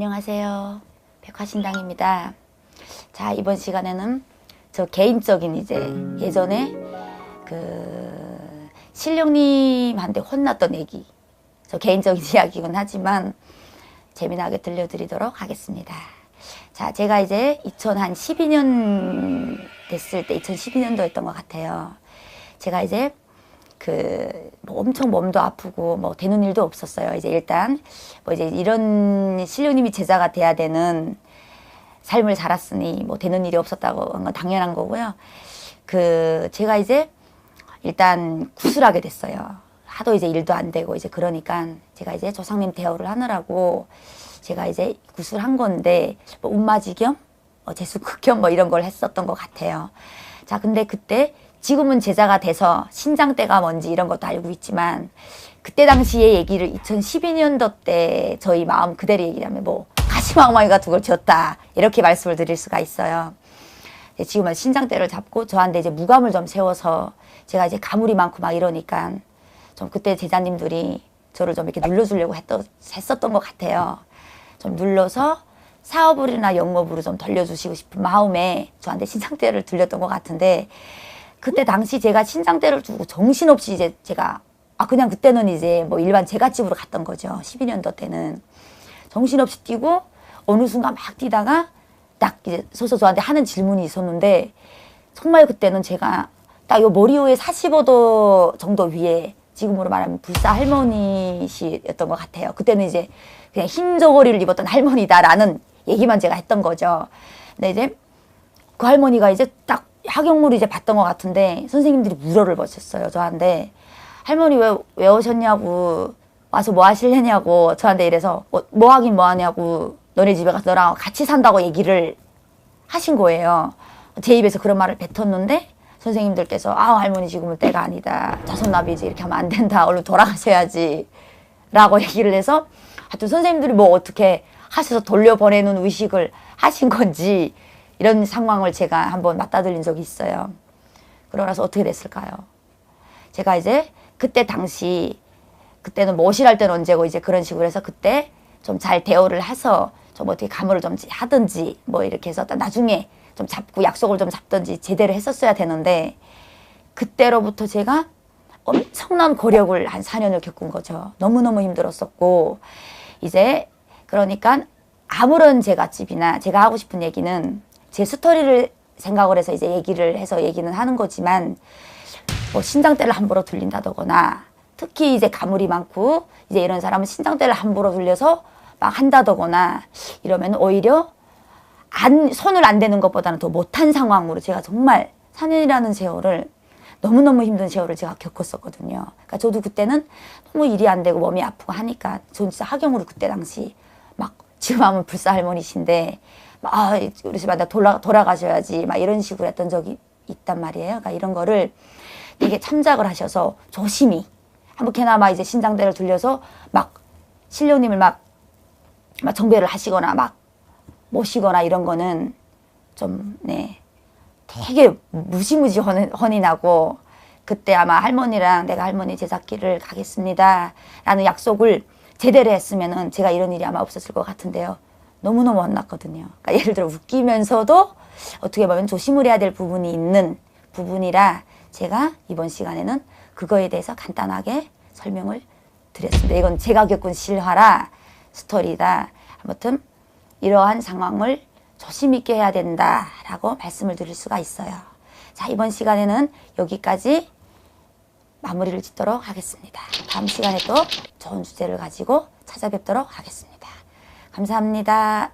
안녕하세요. 백화신당입니다. 자, 이번 시간에는 저 개인적인 예전에 신령님한테 혼났던 얘기, 저 개인적인 이야기긴 하지만 재미나게 들려드리도록 하겠습니다. 자, 제가 2012년 됐을 때, 2012년도였던 것 같아요. 제가 엄청 몸도 아프고 되는 일도 없었어요. 일단 이런 신령님이 제자가 돼야 되는 삶을 살았으니 되는 일이 없었다고 한 건 당연한 거고요. 제가 일단 구술하게 됐어요. 하도 일도 안 되고 그러니까 제가 조상님 대우를 하느라고 제가 구술한 건데 운마지 겸 재수극 겸 이런 걸 했었던 것 같아요. 자, 근데 그때 지금은 제자가 돼서 신장 때가 뭔지 이런 것도 알고 있지만 그때 당시의 얘기를 2012년도 때 저희 마음 그대로 얘기를 하면 가시마엉망이가 두 걸 지었다 이렇게 말씀을 드릴 수가 있어요. 지금은 신장 때를 잡고 저한테 무감을 좀 세워서 제가 가물이 많고 이러니까 좀 그때 제자님들이 저를 좀 이렇게 눌러주려고 했었던 것 같아요. 좀 눌러서 사업을이나 영업으로 좀 돌려주시고 싶은 마음에 저한테 신장대를 들렸던 것 같은데, 그때 당시 제가 신장대를 두고 정신없이 제가 그냥 그때는 일반 제갓집으로 갔던 거죠. 12년도 때는 정신없이 뛰고 어느 순간 막 뛰다가 딱 서서 저한테 하는 질문이 있었는데, 정말 그때는 제가 딱 요 머리 위에 45도 정도 위에 지금으로 말하면 불사 할머니시였던 것 같아요. 그때는 그냥 흰 저고리를 입었던 할머니다라는 얘기만 제가 했던 거죠. 근데 그 할머니가 딱 학용물을 봤던 것 같은데 선생님들이 물어를 보셨어요. 저한테 할머니 왜 오셨냐고, 와서 뭐 하실래냐고 저한테 이래서 뭐 하긴 뭐 하냐고, 너네 집에 가서 너랑 같이 산다고 얘기를 하신 거예요. 제 입에서 그런 말을 뱉었는데 선생님들께서 할머니 지금은 때가 아니다, 자손나비지, 이렇게 하면 안 된다, 얼른 돌아가셔야지 라고 얘기를 해서 하여튼 선생님들이 어떻게 하셔서 돌려보내는 의식을 하신 건지 이런 상황을 제가 한번 맞닥뜨린 적이 있어요. 그러고 나서 어떻게 됐을까요? 제가 그때 당시, 그때는 모실할 때는 언제고 그런 식으로 해서 그때 좀 잘 대우를 해서 좀 어떻게 가물을 좀 하든지 이렇게 해서 나중에 좀 잡고 약속을 좀 잡든지 제대로 했었어야 되는데, 그때로부터 제가 엄청난 고력을 한 4년을 겪은 거죠. 너무너무 힘들었었고, 그러니까 아무런 제갓집이나 제가 하고 싶은 얘기는 제 스토리를 생각을 해서 얘기는 하는 거지만, 신장대를 함부로 들린다거나, 특히 가물이 많고 이런 사람은 신장대를 함부로 들려서 막 한다거나 이러면 오히려 손을 안 대는 것보다는 더 못한 상황으로 제가 정말 4년이라는 세월을, 너무너무 힘든 세월을 제가 겪었었거든요. 그러니까 저도 그때는 너무 일이 안 되고 몸이 아프고 하니까 저는 진짜 학용으로 그때 당시 지금 하면 불사 할머니신데 우리 집에 돌아가셔야지 이런 식으로 했던 적이 있단 말이에요. 그러니까 이런 거를 되게 참작을 하셔서 조심히 한번게나마 신장대를 들려서 신령님을 정배를 하시거나 모시거나 이런 거는 좀 되게 무지무지 혼이 나고, 그때 아마 할머니랑 내가 할머니 제작기를 가겠습니다 라는 약속을 제대로 했으면은 제가 이런 일이 아마 없었을 것 같은데요. 너무너무 혼났거든요. 그러니까 예를 들어 웃기면서도 어떻게 보면 조심을 해야 될 부분이 있는 부분이라 제가 이번 시간에는 그거에 대해서 간단하게 설명을 드렸습니다. 이건 제가 겪은 실화라 스토리다. 아무튼 이러한 상황을 조심 있게 해야 된다라고 말씀을 드릴 수가 있어요. 자, 이번 시간에는 여기까지 마무리를 짓도록 하겠습니다. 다음 시간에 또 좋은 주제를 가지고 찾아뵙도록 하겠습니다. 감사합니다.